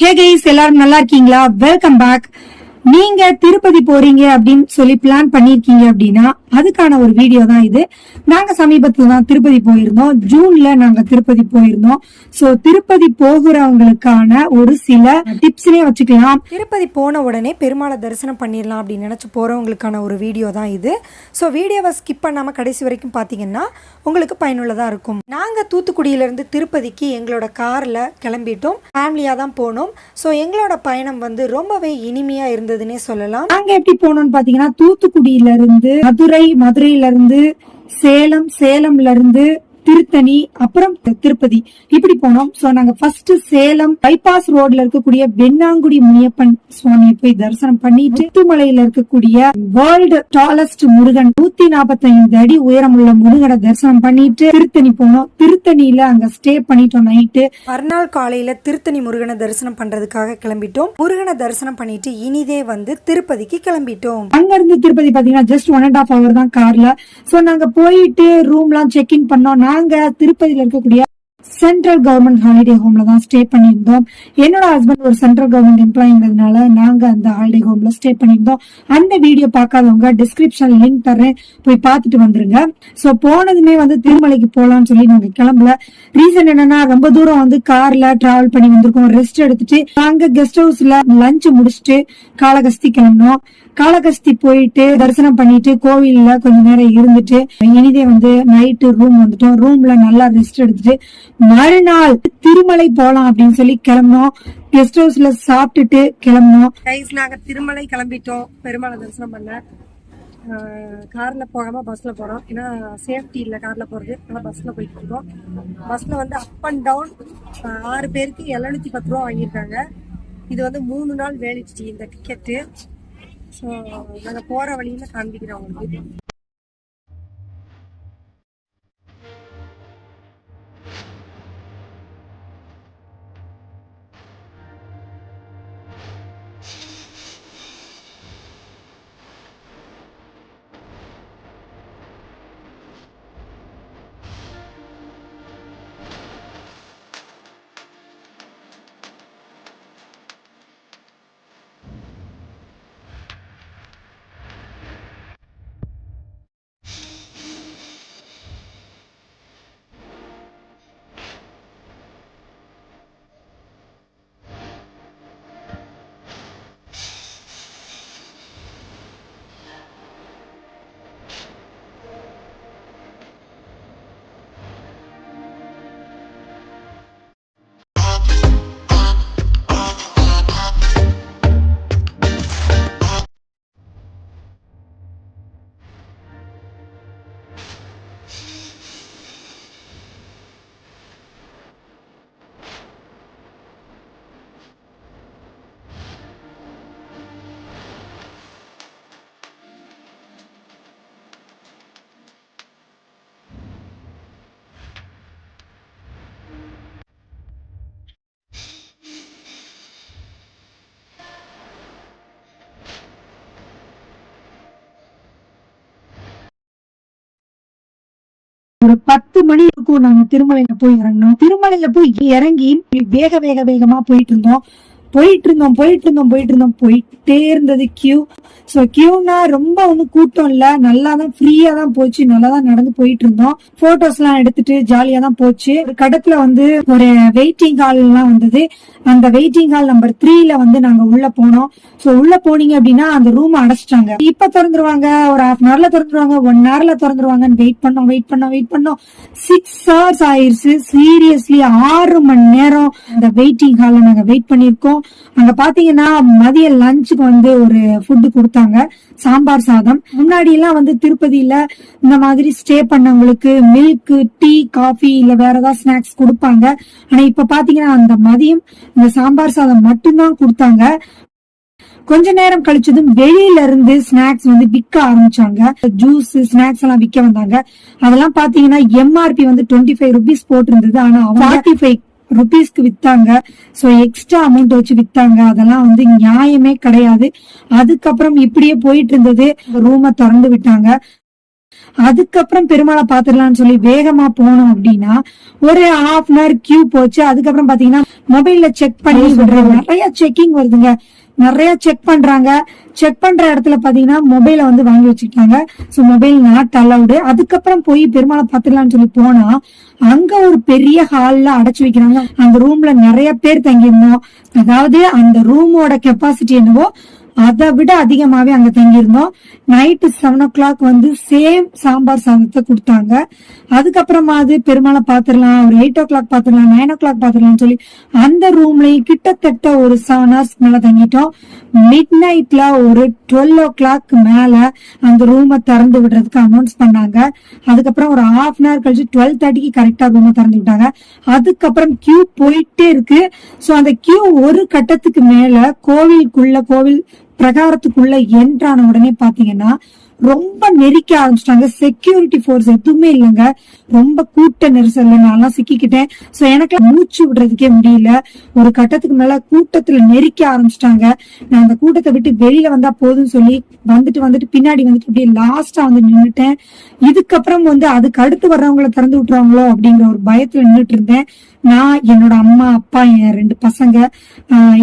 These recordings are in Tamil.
ஹே கைஸ், எல்லாரும் நல்லா இருக்கீங்களா? Welcome back. நீங்க திருப்பதி போறீங்க அப்படின்னு சொல்லி பிளான் பண்ணிருக்கீங்க அப்படின்னா அதுக்கான ஒரு வீடியோ தான் இது. நாங்க சமீபத்துல தான் திருப்பதி போயிருந்தோம். ஜூன்ல நாங்க திருப்பதி போயிருந்தோம். சோ திருப்பதி போகிறவங்களுக்கான ஒரு சில டிப்ஸ்னே வச்சுக்கலாம். திருப்பதி போன உடனே பெருமாளை தரிசனம் பண்ணிடலாம் அப்படின்னு நினைச்சு போறவங்களுக்கான ஒரு வீடியோ தான் இது. ஸோ வீடியோவை ஸ்கிப் பண்ணாம கடைசி வரைக்கும் பார்த்தீங்கன்னா உங்களுக்கு பயனுள்ளதா இருக்கும். நாங்க தூத்துக்குடியிலிருந்து திருப்பதிக்கு எங்களோட கார்ல கிளம்பிட்டோம். ஃபேமிலியா தான் போனோம். ஸோ எங்களோட பயணம் வந்து ரொம்பவே இனிமையா இருந்ததுன்னே சொல்லலாம். நாங்க எப்படி போனோம்னு பாத்தீங்கன்னா, தூத்துக்குடியில இருந்து மதுரையில இருந்து சேலம், சேலம்ல இருந்து திருத்தணி, அப்புறம் திருப்பதி இப்படி போனோம். சோ நாங்க ஃபர்ஸ்ட் சேலம் பைபாஸ் ரோட்ல இருக்கக்கூடிய வெண்ணாங்குடி முனியப்பன் சுவாமியை போய் தரிசனம் பண்ணிட்டு, முத்துமலையில இருக்கக்கூடிய வேர்ல்டு டாலஸ்ட் முருகன் 145 அடி உயரமுள்ள முருகனை தரிசனம் பண்ணிட்டு திருத்தணி போனோம். திருத்தணியில அங்க ஸ்டே பண்ணிட்டோம் நைட்டு. மறுநாள் காலையில திருத்தணி முருகனை தரிசனம் பண்றதுக்காக கிளம்பிட்டோம். முருகனை தரிசனம் பண்ணிட்டு இனிதே வந்து திருப்பதிக்கு கிளம்பிட்டோம். அங்க இருந்து திருப்பதி பாத்தீங்கன்னா ஜஸ்ட் 1.5 hour தான் கார்ல. சோ நாங்க போயிட்டு ரூம்லாம் செக் இன் பண்ணோம். நாங்க திருப்பதியில இருக்கக்கூடிய சென்ட்ரல் கவர்மெண்ட் ஹாலிடே ஹோம்ல தான் ஸ்டே பண்ணியிருந்தோம். என்னோட ஹஸ்பண்ட் ஒரு சென்ட்ரல் கவர்மெண்ட் எம்ப்ளாயிங்கிறதுனால நாங்க அந்த ஹாலிடே ஹோம்ல ஸ்டே பண்ணியிருந்தோம். அந்த வீடியோ பார்க்காதவங்க டிஸ்கிரிப்ஷன் லிங்க் தரேன், போய் பார்த்துட்டு வந்துருங்க. சோ போனதுமே வந்து திருமலைக்கு போலாம்னு சொல்லி நாங்க கிளம்பல. ரீசன் என்னன்னா, ரொம்ப தூரம் வந்து கார்ல டிராவல் பண்ணி வந்திருக்கோம். ரெஸ்ட் எடுத்துட்டு அங்க கெஸ்ட் ஹவுஸ்ல லஞ்ச் முடிச்சுட்டு காளகஸ்தி கிளம்பினோம். காளகஸ்தி போயிட்டு தரிசனம் பண்ணிட்டு கோவில்ல கொஞ்ச நேரம் இருந்துட்டு இனிதே வந்து நைட்டு ரூம் வந்துட்டோம். ரூம்ல நல்லா ரெஸ்ட் எடுத்துட்டு மறுநாள் திருமலை போலாம் அப்படின்னு சொல்லி கிளம்பினோம். கெஸ்ட் ஹவுஸ்ல சாப்பிட்டுட்டு கிளம்பினோம். நாங்க திருமலை கிளம்பிட்டோம் பெருமாளை தரிசனம் பண்ண. கார்ல போகாம பஸ்ல போறோம். ஏன்னா சேஃப்டி இல்ல கார்ல போறது, அதனால பஸ்ல போயிட்டு இருக்கோம். பஸ்ல வந்து அப் அண்ட் டவுன் 6 பேருக்கு 710 ரூபா வாங்கியிருக்காங்க. இது வந்து 3 நாள் வேலிடிட்டி இந்த டிக்கெட்டு. ஸோ நாங்கள் போற வழியில காண்பிக்கிறோம் உங்களுக்கு. ஒரு 10 மணி இருக்கும். நாங்க திருமலையில போய் இறங்கணும். திருமலையில போய் இறங்கி வேகமா போயிட்டே இருந்தது கியூ. சோ கியூனா ரொம்ப ஒன்னும் கூட்டம் இல்ல, நல்லாதான் ஃப்ரீயா தான் போச்சு. நல்லாதான் நடந்து போயிட்டு இருந்தோம். போட்டோஸ் எல்லாம் எடுத்துட்டு ஜாலியா தான் போச்சு. ஒரு கடத்துல வந்து ஒரு வெயிட்டிங் ஹால் எல்லாம் வந்தது. அந்த வெயிட்டிங் ஹால் நம்பர் 3ல வந்து நாங்க உள்ள போனோம். சோ உள்ள போனீங்க அப்படின்னா அந்த ரூம் அடைச்சிட்டாங்க. இப்ப திறந்துருவாங்க, ஒரு 1/2 hourல திறந்துருவாங்க, 1 hourல திறந்துருவாங்கன்னு வெயிட் பண்ணோம். 6 hours ஆயிருச்சு. சீரியஸ்லி 6 மணி நேரம் அந்த வெயிட்டிங் ஹால்ல நாங்க வெயிட் பண்ணிருக்கோம். அங்க பாத்தீங்கன்னா மதிய லஞ்சுக்கு வந்து ஒரு ஃபுட் கொடுத்தாங்க, சாம்பார் சாதம். முன்னாடி எல்லாம் வந்து திருப்பதியில இந்த மாதிரி ஸ்டே பண்ணவங்களுக்கு மில்க், டீ, காஃபி இல்ல வேற ஏதாவது ஸ்நாக்ஸ் கொடுப்பாங்க. ஆனா இப்ப பாத்தீங்கன்னா அந்த மதியம் இந்த சாம்பார் சாதம் மட்டும்தான் கொடுத்தாங்க. கொஞ்ச நேரம் கழிச்சதும் வெளியில இருந்து ஸ்நாக்ஸ் வந்து விற்க ஆரம்பிச்சாங்க. ஜூஸ், ஸ்நாக்ஸ் எல்லாம் விற்க வந்தாங்க. அதெல்லாம் பாத்தீங்கன்னா எம்ஆர்பி வந்து 25 rupees போட்டு இருந்தது. ஆனா 45 rupeesக்கு வித்தாங்க. சோ எக்ஸ்ட்ரா அமௌண்ட் வச்சு வித்தாங்க. அதெல்லாம் வந்து நியாயமே கிடையாது. அதுக்கப்புறம் இப்படியே போயிட்டு இருந்தது. ரூமை திறந்து விட்டாங்க. அதுக்கப்புறம் பெருமாளை பாத்துடலாம்னு சொல்லி வேகமா போனோம் அப்படின்னா ஒரு ஹாஃப் அன் ஹவர் கியூ போச்சு. அதுக்கப்புறம் பாத்தீங்கன்னா மொபைல்ல செக் பண்ணி விடுறாங்க, நிறைய செக்கிங் வருதுங்க, நிறைய செக் பண்றாங்க. செக் பண்ற இடத்துல பாத்தீங்கன்னா மொபைல வந்து வாங்கி வச்சுக்கிட்டாங்க. So mobile not allowed. அதுக்கப்புறம் போய் பெருமாளை பாத்துடலாம்னு சொல்லி போனா அங்க ஒரு பெரிய ஹால்ல அடைச்சு வைக்கிறாங்க. அந்த ரூம்ல நிறைய பேர் தங்கியிருந்தோம். அதாவது அந்த ரூமோட கெப்பாசிட்டி என்னவோ அதை விட அதிகமாவே அங்க தங்கியிருந்தோம். நைட்டு 7 o'clock வந்து சேம் சாம்பார் சாதத்தை கொடுத்தாங்க. அதுக்கப்புறமா அது பெருமாளை பாத்துடலாம், ஒரு 8 o'clock பாத்துடலாம், 9 o'clock பாத்துடலாம்னு சொல்லி அந்த ரூம்லயும் கிட்டத்தட்ட ஒரு 7 hours மேல தங்கிட்டோம். மிட் நைட்ல ஒரு 12 o'clock மேல அந்த ரூமை திறந்து விடுறதுக்கு அனௌன்ஸ் பண்ணாங்க. அதுக்கப்புறம் ஒரு ஹாஃப் அன் ஹவர் கழிச்சு 12:30க்கு கரெக்டா ரூமை திறந்து விட்டாங்க. அதுக்கப்புறம் கியூ போயிட்டே இருக்கு. சோ அந்த கியூ ஒரு கட்டத்துக்கு மேல கோவில் பிரகாரத்துக்குள்ள என்ட்ரான உடனே பாத்தீங்கன்னா ரொம்ப நெரிக்க ஆரம்பிச்சிட்டாங்க. செக்யூரிட்டி போர்ஸ் எதுவுமே இல்லைங்க, ரொம்ப கூட்ட நெரிசல்ல நான் சிக்கிக்கிட்டேன். சோ எனக்கு மூச்சு விடுறதுக்கே முடியல. ஒரு கட்டத்துக்கு மேல கூட்டத்துல நெரிக்க ஆரம்பிச்சிட்டாங்க. நான் அந்த கூட்டத்தை விட்டு வெளியில வந்தா போதும்னு சொல்லி வந்துட்டு பின்னாடி வந்துட்டு அப்படியே லாஸ்டா வந்து நின்னுட்டேன். இதுக்கப்புறம் வந்து அதுக்கு அடுத்து வர்றவங்களை திறந்து விட்டுருவாங்களோ அப்படிங்கிற ஒரு பயத்துல நின்றுட்டு இருந்தேன். நான், என்னோட அம்மா, அப்பா, என் 2 பசங்க,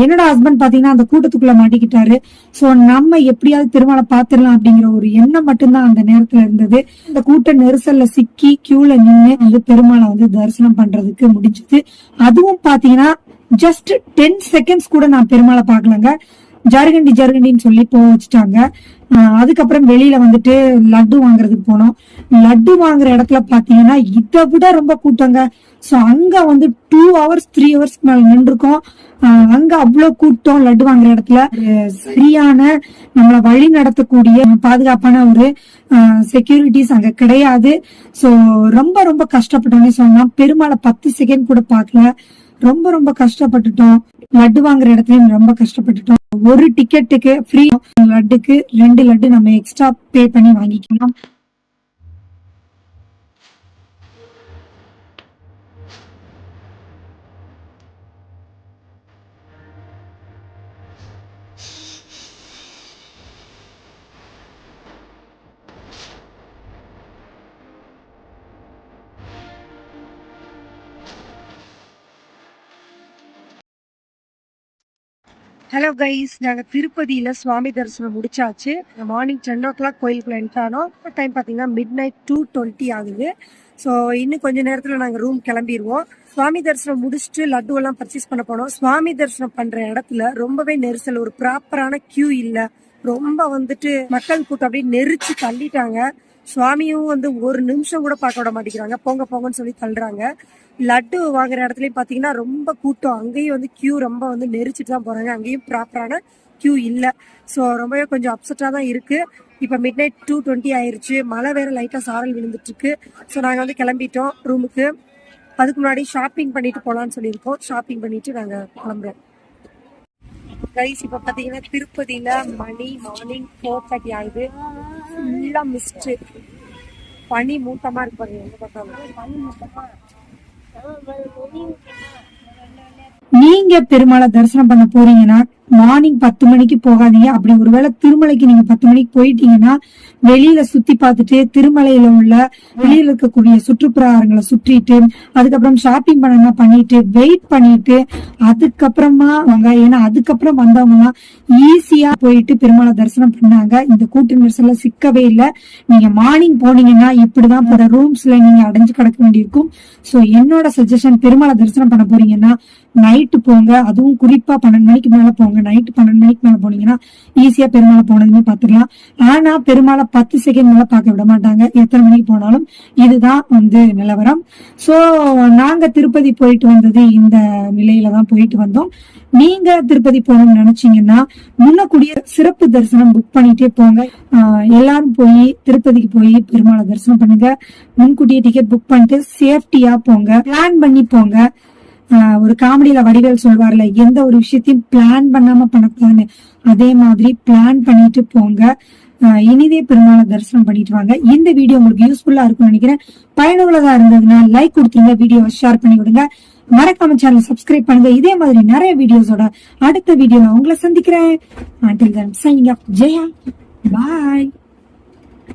என்னோட ஹஸ்பண்ட் பாத்தீங்கன்னா அந்த கூட்டத்துக்குள்ள மாட்டிக்கிட்டாரு. சோ நம்ம எப்படியாவது திருமண பாத்துடலாம் அப்படிங்கிற ஒரு எண்ணம் மட்டும்தான் அந்த நேரத்துல இருந்தது. இந்த கூட்ட நெரிசல்ல சிக்கி கியூல நின்று வந்து பெருமாளை வந்து தரிசனம் பண்றதுக்கு முடிஞ்சது. அதுவும் பாத்தீங்கன்னா ஜஸ்ட் 10 seconds கூட நான் பெருமாளை பாக்கலங்க. ஜருகண்டின்னு சொல்லி வச்சுட்டாங்க. அதுக்கப்புறம் வெளியில வந்துட்டு லட்டு வாங்குறதுக்கு போனோம். லட்டு வாங்குற இடத்துல பாத்தீங்கன்னா இதை விட ரொம்ப கூட்டங்க. சோ அங்க வந்து 2 hours 3 hours மேல நின்றுருக்கோம். அங்க அவ்வளவு கூட்டம். லட்டு வாங்குற இடத்துல சரியான நம்மள வழி நடத்தக்கூடிய பாதுகாப்பான ஒரு செக்யூரிட்டிஸ் அங்க கிடையாது. சோ ரொம்ப ரொம்ப கஷ்டப்பட்டோன்னே சொல்லலாம். பெருமாளை 10 seconds கூட பாக்கல. ரொம்ப கஷ்டப்பட்டுட்டோம். லட்டு வாங்குற இடத்துலயும் ரொம்ப கஷ்டப்பட்டுட்டோம். ஒரு டிக்கெட்டுக்கு ஃப்ரீ, லட்டுக்கு 2 லட்டு நம்ம எக்ஸ்ட்ரா பே பண்ணி வாங்கிக்கலாம். ஹலோ கைஸ், நாங்கள் திருப்பதியில் சுவாமி தரிசனம் முடிச்சாச்சு. மார்னிங் 10 o'clock கோயிலுக்குள்ள என்ட்ரானோம். டைம் பார்த்தீங்கன்னா midnight 2:20 ஆகுது. ஸோ இன்னும் கொஞ்ச நேரத்தில் நாங்கள் ரூம் கிளம்பிடுவோம். சுவாமி தரிசனம் முடிச்சுட்டு லட்டுவெல்லாம் பர்ச்சேஸ் பண்ண போனோம். சுவாமி தரிசனம் பண்ணுற இடத்துல ரொம்பவே நெரிசல், ஒரு ப்ராப்பரான கியூ இல்லை. ரொம்ப வந்துட்டு மக்கள் கூட்டம் அப்படியே நெரிச்சு தள்ளிட்டாங்க. சுவாமியும் வந்து ஒரு நிமிஷம் கூட பார்க்க விட மாட்டேங்கிறாங்க. போங்கன்னு சொல்லி தள்ளுறாங்க. லட்டு வாங்குற இடத்துலயும் பாத்தீங்கன்னா ரொம்ப கூட்டம். அங்கேயும் வந்து கியூ ரொம்ப வந்து நெரிச்சிட்டு தான் போறாங்க. அங்கேயும் ப்ராப்பரான கியூ இல்லை. ஸோ ரொம்பவே கொஞ்சம் அப்செட்டா தான் இருக்கு. இப்போ midnight 2:20 ஆயிருச்சு. மழை வேற லைட்டா சாரல் விழுந்துட்டு இருக்கு. ஸோ நாங்கள் வந்து கிளம்பிட்டோம் ரூமுக்கு. அதுக்கு முன்னாடி ஷாப்பிங் பண்ணிட்டு போலான்னு சொல்லியிருக்கோம். ஷாப்பிங் பண்ணிட்டு நாங்கள் கிளம்புறோம். கைஸ், இப்போ பார்த்தீங்கன்னா திருப்பதியில மணி மார்னிங் 4:30 ஆகுது. ஃபுல்லா மிஸ்ட், பனி மூட்டமா இருக்கு பாருங்க. எங்க பார்த்தாலும் நீங்க பெருமாளை தரிசனம் பண்ண போறீங்கன்னா மார்னிங் 10 மணிக்கு போகாதீங்க. அப்படி ஒருவேளை திருமலைக்கு நீங்க 10 மணிக்கு போயிட்டீங்கன்னா வெளியில சுத்தி பார்த்துட்டு திருமலையில உள்ள வெளியில இருக்கக்கூடிய சுற்றுப்புறங்களை சுற்றிட்டு அதுக்கப்புறம் ஷாப்பிங் பண்ணா பண்ணிட்டு வெயிட் பண்ணிட்டு அதுக்கப்புறமா வாங்க. ஏன்னா அதுக்கப்புறம் வந்தவங்க எல்லாம் ஈஸியா போயிட்டு பெருமாளை தரிசனம் பண்ணாங்க. இந்த கூட்ட நெரிசல்ல சிக்கவே இல்லை. நீங்க மார்னிங் போனீங்கன்னா இப்படிதான் போற ரூம்ஸ்ல நீங்க அடைஞ்சு கிடக்க வேண்டியிருக்கும். சோ என்னோட சஜஷன், பெருமாளை தரிசனம் பண்ண போறீங்கன்னா நைட்டு போங்க. அதுவும் குறிப்பா 12 மணிக்கு மேல போங்க. நைட்டு 12 மணிக்கு மேல போனீங்கன்னா ஈஸியா பெருமாளை போனதுமே பாத்துக்கலாம். ஆனா பெருமாளை 10 செகண்ட் மேல பார்க்க விட மாட்டாங்க. எத்தனை மணிக்கு போனாலும். இதுதான் வந்து நிலவரம். சோ நாங்க திருப்பதி போயிட்டு வந்தது இந்த நிலையில தான் போயிட்டு வந்தோம். நீங்க திருப்பதி போகணும்னு நினைச்சீங்கன்னா முன்னக்கூடிய சிறப்பு தரிசனம் புக் பண்ணிட்டே போங்க. எல்லாரும் போய் திருப்பதிக்கு போய் பெருமாளை தரிசனம் பண்ணுங்க. முன்கூட்டியே டிக்கெட் புக் பண்ணிட்டு சேஃப்டியா போங்க. பிளான் பண்ணி போங்க. ஒரு காமெடியில வடிவேல் சொல்வார்ல, எந்த ஒரு விஷயத்தையும் பிளான் பண்ணாம பண்ணக்கூடாதுன்னு, அதே மாதிரி பிளான் பண்ணிட்டு போங்க. இனிதே பெருமாளை தரிசனம் பண்ணிட்டு வாங்க. இந்த வீடியோ உங்களுக்கு யூஸ்ஃபுல்லா இருக்கும்னு நினைக்கிறேன். பயனுள்ளதா இருந்ததுன்னா லைக் கொடுத்துருங்க, வீடியோவை ஷேர் பண்ணி விடுங்க, மறக்காம சேனல் சப்ஸ்கிரைப் பண்ணுங்க. இதே மாதிரி நிறைய வீடியோஸோட அடுத்த வீடியோல உங்களை சந்திக்கிறேன். Until then, signing off. Jaya. Bye.